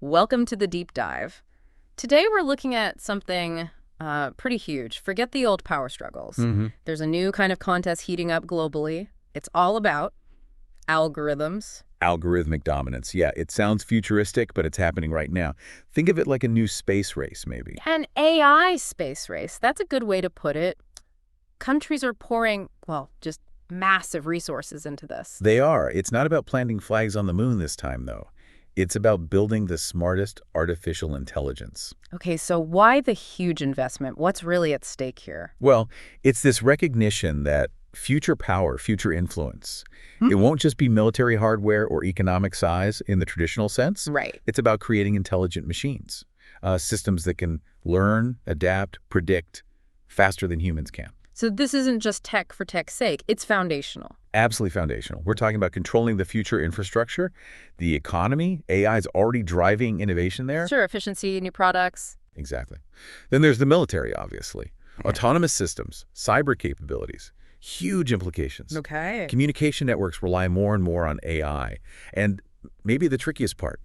Welcome to the deep dive. Today we're looking at something pretty huge. Forget the old power struggles. There's a new kind of contest heating up globally. It's all about algorithms. Algorithmic dominance. Yeah, it sounds futuristic, but it's happening right now. Think of it like a new space race, maybe. An AI space race. That's a good way to put it. Countries are pouring, well, just massive resources into this. They are. It's not about planting flags on the moon this time, though. It's about building the smartest artificial intelligence. Okay, so why the huge investment? What's really at stake here? Well, it's this recognition that future power, future influence, it won't just be military hardware or economic size in the traditional sense. Right. It's about creating intelligent machines, systems that can learn, adapt, predict faster than humans can. So this isn't just tech for tech's sake. It's foundational. Absolutely foundational. We're talking about controlling the future infrastructure, the economy. AI is already driving innovation there. Sure, efficiency, new products. Exactly. Then there's the military, obviously. Autonomous systems, cyber capabilities, huge implications. Okay. Communication networks rely more and more on AI. And maybe the trickiest part,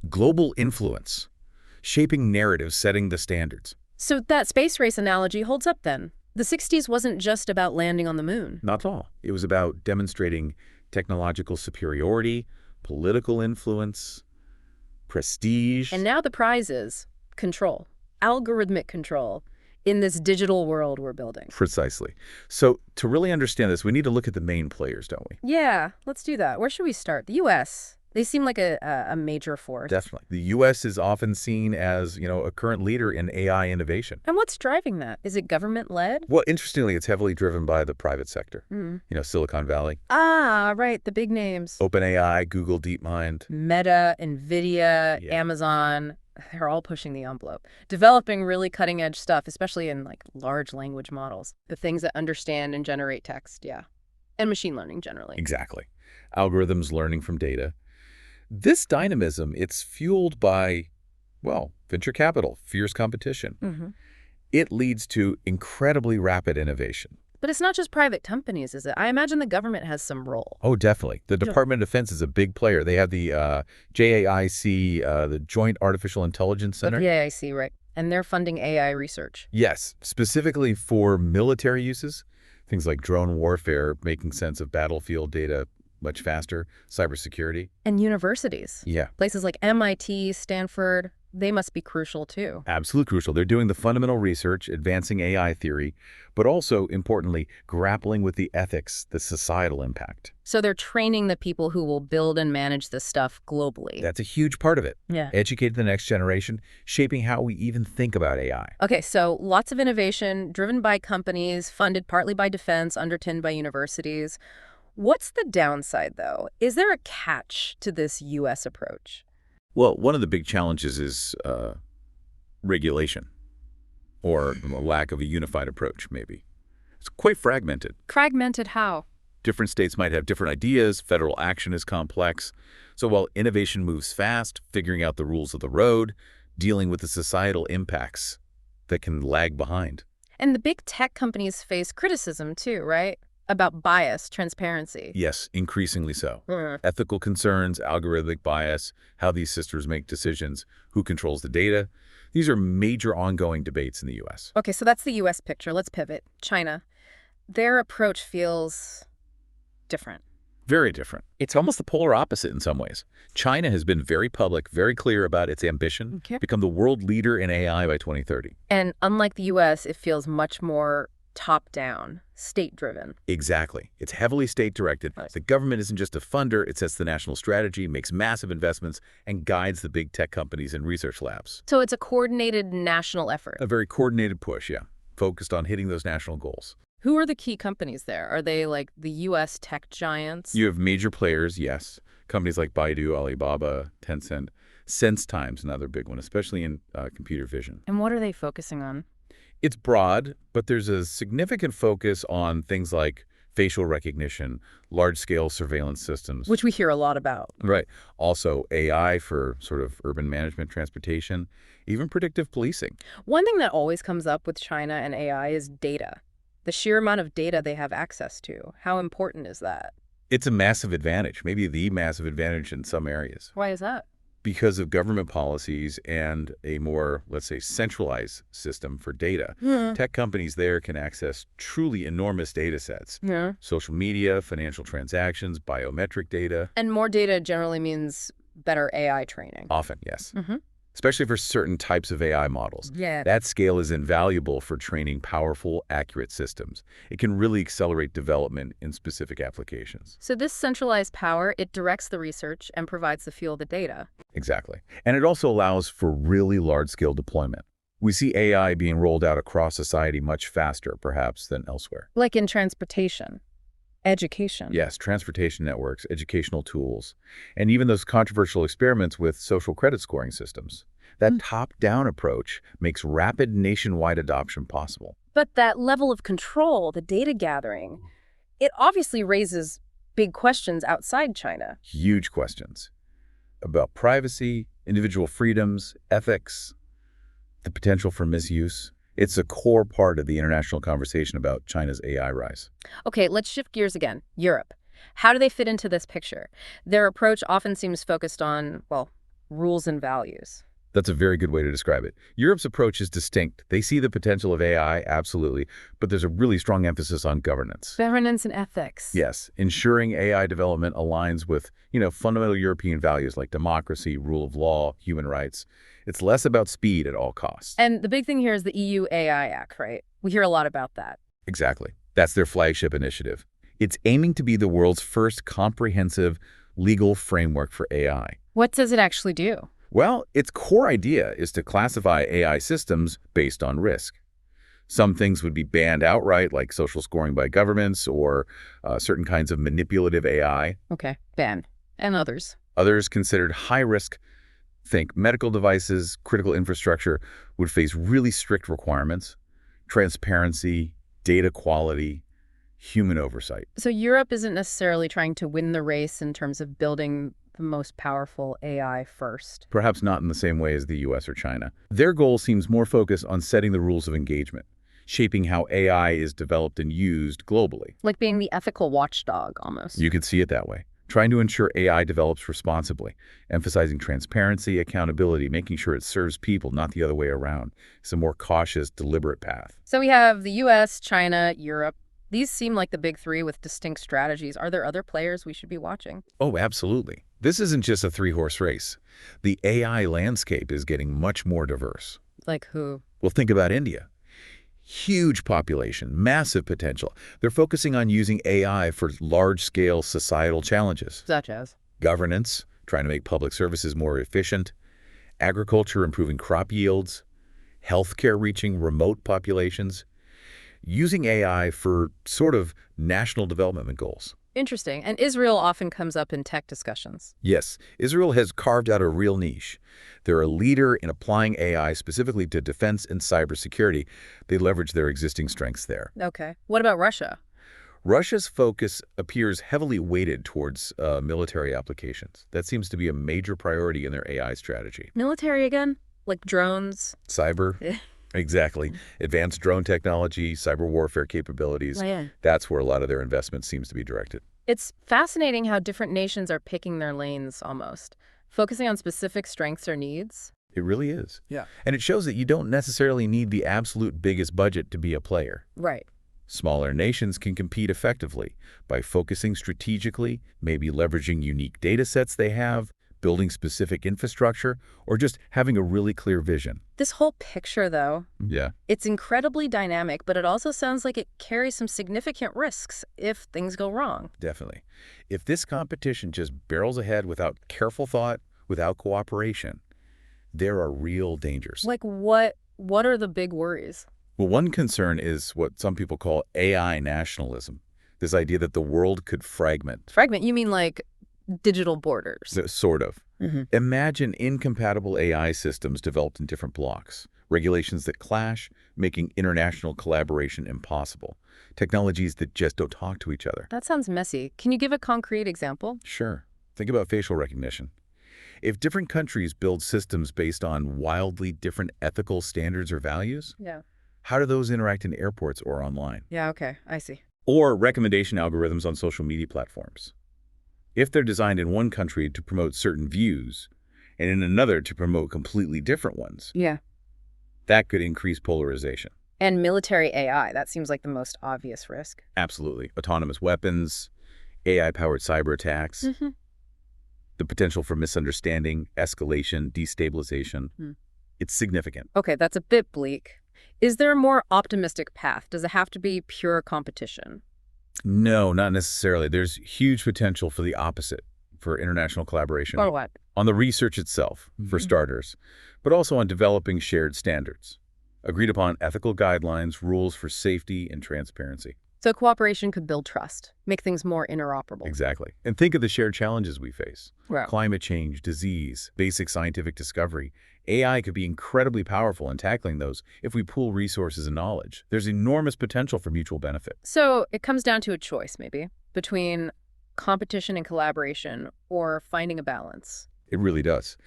global influence, shaping narratives, setting the standards. So that space race analogy holds up then. The 60s wasn't just about landing on the moon. Not at all. It was about demonstrating technological superiority, political influence, prestige. And now the prize is control, algorithmic control in this digital world we're building. Precisely. So to really understand this, we need to look at the main players, don't we? Yeah, let's do that. Where should we start? The U.S. They seem like a major force. Definitely. The U.S. is often seen as, a current leader in AI innovation. And what's driving that? Is it government-led? Well, interestingly, it's heavily driven by the private sector. Silicon Valley. Ah, right, the big names. OpenAI, Google DeepMind. Meta, NVIDIA, Yeah. Amazon, they're all pushing the envelope. Developing really cutting-edge stuff, especially in large language models. The things that understand and generate text, yeah. And machine learning generally. Exactly. Algorithms learning from data. This dynamism, it's fueled by, venture capital, fierce competition. It leads to incredibly rapid innovation. But it's not just private companies, is it? I imagine the government has some role. Oh, definitely. The Department of Defense is a big player. They have the JAIC, the Joint Artificial Intelligence Center. Yeah, I see, right. And they're funding AI research. Yes, specifically for military uses, things like drone warfare, making sense of battlefield data much faster, cybersecurity. And universities. Yeah. Places like MIT, Stanford, they must be crucial too. Absolutely crucial. They're doing the fundamental research, advancing AI theory, but also, importantly, grappling with the ethics, the societal impact. So they're training the people who will build and manage this stuff globally. That's a huge part of it. Yeah. Educate the next generation, shaping how we even think about AI. Okay, so lots of innovation driven by companies, funded partly by defense, underpinned by universities. What's the downside, though? Is there a catch to this U.S. approach? Well, one of the big challenges is regulation, or a lack of a unified approach, maybe. It's quite fragmented. Fragmented how? Different states might have different ideas, federal action is complex. So while innovation moves fast, figuring out the rules of the road, dealing with the societal impacts that can lag behind. And the big tech companies face criticism, too, right? About bias, transparency. Yes, increasingly so. Ethical concerns, algorithmic bias, how these systems make decisions, who controls the data. These are major ongoing debates in the U.S. Okay, so that's the U.S. picture. Let's pivot. China. Their approach feels different. Very different. It's almost the polar opposite in some ways. China has been very public, very clear about its ambition, become the world leader in AI by 2030. And unlike the U.S., it feels much more top-down, state-driven. Exactly. It's heavily state-directed. Right. The government isn't just a funder. It sets the national strategy, makes massive investments, and guides the big tech companies and research labs. So it's a coordinated national effort. A very coordinated push, yeah, focused on hitting those national goals. Who are the key companies there? Are they like the U.S. tech giants? You have major players, yes. Companies like Baidu, Alibaba, Tencent. SenseTime's another big one, especially in computer vision. And what are they focusing on? It's broad, but there's a significant focus on things like facial recognition, large-scale surveillance systems. Which we hear a lot about. Right. Also, AI for sort of urban management, transportation, even predictive policing. One thing that always comes up with China and AI is data. The sheer amount of data they have access to. How important is that? It's a massive advantage, maybe the massive advantage in some areas. Why is that? Because of government policies and a more, let's say, centralized system for data, tech companies there can access truly enormous data sets. Yeah. Social media, financial transactions, biometric data. And more data generally means better AI training. Often, yes. Especially for certain types of AI models. Yeah. That scale is invaluable for training powerful, accurate systems. It can really accelerate development in specific applications. So this centralized power, it directs the research and provides the fuel, the data. Exactly. And it also allows for really large-scale deployment. We see AI being rolled out across society much faster, perhaps, than elsewhere. Like in transportation, education. Yes, transportation networks, educational tools, and even those controversial experiments with social credit scoring systems. That top-down approach makes rapid nationwide adoption possible. But that level of control, the data gathering, it obviously raises big questions outside China. Huge questions about privacy, individual freedoms, ethics, the potential for misuse. It's a core part of the international conversation about China's AI rise. Okay, let's shift gears again. Europe. How do they fit into this picture? Their approach often seems focused on, well, rules and values. That's a very good way to describe it. Europe's approach is distinct. They see the potential of AI, absolutely, but there's a really strong emphasis on governance. Governance and ethics. Yes, ensuring AI development aligns with, fundamental European values like democracy, rule of law, human rights. It's less about speed at all costs. And the big thing here is the EU AI Act, right? We hear a lot about that. Exactly. That's their flagship initiative. It's aiming to be the world's first comprehensive legal framework for AI. What does it actually do? Well, its core idea is to classify AI systems based on risk. Some things would be banned outright, like social scoring by governments or certain kinds of manipulative AI. Okay, ban. And others? Others considered high risk, think medical devices, critical infrastructure, would face really strict requirements, transparency, data quality, human oversight. So Europe isn't necessarily trying to win the race in terms of building the most powerful AI first. Perhaps not in the same way as the US or China. Their goal seems more focused on setting the rules of engagement, shaping how AI is developed and used globally. Like being the ethical watchdog, almost. You could see it that way. Trying to ensure AI develops responsibly, emphasizing transparency, accountability, making sure it serves people, not the other way around. It's a more cautious, deliberate path. So we have the US, China, Europe. These seem like the big three with distinct strategies. Are there other players we should be watching? Oh, absolutely. This isn't just a three-horse race. The AI landscape is getting much more diverse. Like who? Well, think about India. Huge population, massive potential. They're focusing on using AI for large-scale societal challenges. Such as? Governance, trying to make public services more efficient. Agriculture, improving crop yields. Healthcare, reaching remote populations. Using AI for sort of national development goals. Interesting. And Israel often comes up in tech discussions. Yes, Israel has carved out a real niche. They're a leader in applying AI specifically to defense and cybersecurity. They leverage their existing strengths there. Okay. What about Russia? Russia's focus appears heavily weighted towards military applications. That seems to be a major priority in their AI strategy. Military again? Like drones? Cyber? Exactly. Advanced drone technology, cyber warfare capabilities. Yeah. That's where a lot of their investment seems to be directed. It's fascinating how different nations are picking their lanes almost, focusing on specific strengths or needs. It really is. Yeah. And it shows that you don't necessarily need the absolute biggest budget to be a player. Right. Smaller nations can compete effectively by focusing strategically, maybe leveraging unique data sets they have, building specific infrastructure, or just having a really clear vision. This whole picture, though, Yeah. it's incredibly dynamic, but it also sounds like it carries some significant risks if things go wrong. Definitely. If this competition just barrels ahead without careful thought, without cooperation, there are real dangers. Like what are the big worries? Well, one concern is what some people call AI nationalism, this idea that the world could fragment. Fragment, you mean like digital borders? Sort of. Mm-hmm. Imagine incompatible AI systems developed in different blocks, regulations that clash, making international collaboration impossible, technologies that just don't talk to each other. That sounds messy. Can you give a concrete example? Sure. Think about facial recognition. If different countries build systems based on wildly different ethical standards or values, Yeah. how do those interact in airports or online? Yeah, okay. I see. Or recommendation algorithms on social media platforms. If they're designed in one country to promote certain views, and in another to promote completely different ones. Yeah. That could increase polarization. And military AI, that seems like the most obvious risk. Absolutely. Autonomous weapons, AI-powered cyber attacks, the potential for misunderstanding, escalation, destabilization. It's significant. Okay, that's a bit bleak. Is there a more optimistic path? Does it have to be pure competition? No, not necessarily. There's huge potential for the opposite, for international collaboration. Or what? On the research itself, for starters, but also on developing shared standards, agreed upon ethical guidelines, rules for safety and transparency. So cooperation could build trust, make things more interoperable. Exactly. And think of the shared challenges we face. Right. Climate change, disease, basic scientific discovery. AI could be incredibly powerful in tackling those if we pool resources and knowledge. There's enormous potential for mutual benefit. So it comes down to a choice, maybe, between competition and collaboration or finding a balance. It really does.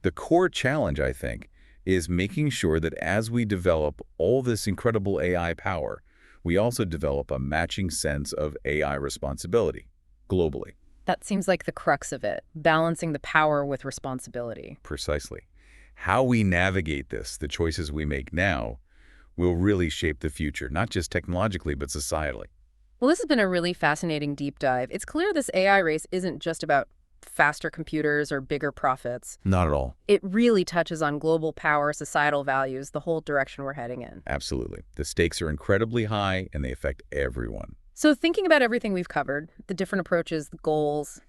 The core challenge, I think, is making sure that as we develop all this incredible AI power, we also develop a matching sense of AI responsibility globally. That seems like the crux of it, balancing the power with responsibility. Precisely. How we navigate this, the choices we make now, will really shape the future, not just technologically, but societally. Well, this has been a really fascinating deep dive. It's clear this AI race isn't just about faster computers or bigger profits. Not at all. It really touches on global power, societal values, the whole direction we're heading in. Absolutely. The stakes are incredibly high, and they affect everyone. So thinking about everything we've covered, the different approaches, the goals,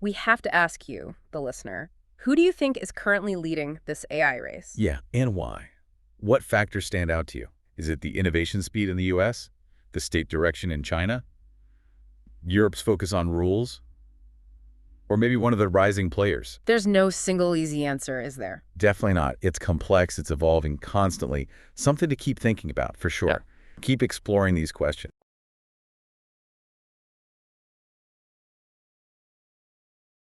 we have to ask you, the listener, who do you think is currently leading this AI race? Yeah, and why? What factors stand out to you? Is it the innovation speed in the U.S., the state direction in China, Europe's focus on rules, or maybe one of the rising players? There's no single easy answer, is there? Definitely not. It's complex. It's evolving constantly. Something to keep thinking about, for sure. Keep exploring these questions.